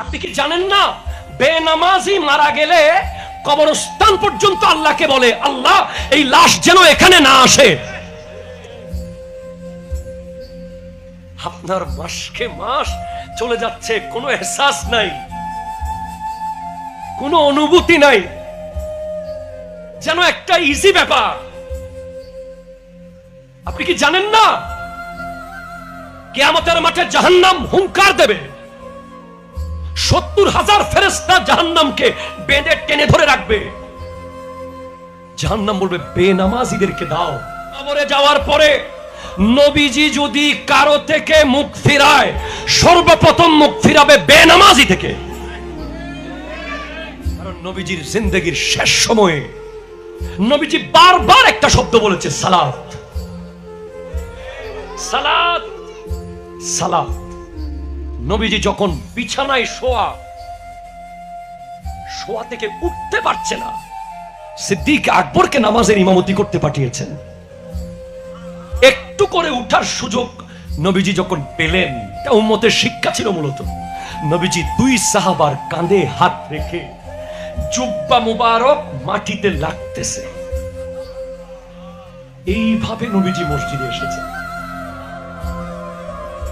আপনি কি জানেন না বেনামাজি মারা গেলে কবরস্থান পর্যন্ত আল্লাহকে বলে, আল্লাহ এই লাশ যেন এখানে না আসে। আপনার মাসকে মাস চলে যাচ্ছে, কোনো এহসাস নাই, কোনো অনুভূতি নাই, যেন একটা ইজি ব্যাপার। আপনি কি জানেন না কিয়ামতের মাঠে জাহান্নাম হুঙ্কার দেবে, ৭০,০০০ ফেরেশতা জাহান্নামকে বেঁধে টেনে ধরে রাখবে। জাহান্নাম বলবে বেনামাজিদেরকে দাও। কবরে যাওয়ার পরে নবীজি যদি কারো থেকে মুখ ফিরায়, সর্বপ্রথম মুখ ফিরাবে বেনামাজি থেকে। কারণ নবীজির জিন্দেগির শেষ সময়ে নবীজি বারবার একটা শব্দ বলেছে, সালাত সালাত সালাত। নবীজি যখন বিছানায় শোয়া থেকে উঠতে পারছে না, সিদ্দিক আকবরকে নামাজের ইমামতি করতে পাঠিয়েছেন। একটু করে উঠার সুযোগ নবীজি যখন পেলেন, তা উম্মতের শিক্ষা ছিল মূলত, নবীজি দুই সাহাবার কাঁধে হাত রেখে জুব্বা মুবারক মাটিতে লাগতেছে, এইভাবে নবীজি মসজিদে এসেছে।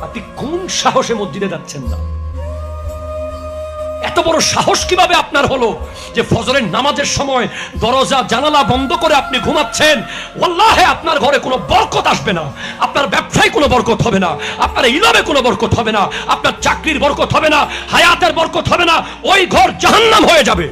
আপনি কোন সাহসে মসজিদে যাচ্ছেন না? এত বড় সাহস কিভাবে আপনার হলো যে ফজরের নামাজের সময় দরজা জানালা বন্ধ করে আপনি ঘুমাচ্ছেন? ওয়াল্লাহি আপনার ঘরে কোনো বরকত আসবে না, আপনার ব্যবসায় কোনো বরকত হবে না, আপনার ইলমে কোনো বরকত হবে না, আপনার চাকরির বরকত হবে না, হায়াতের বরকত হবে না, ওই ঘর জাহান্নাম হয়ে যাবে।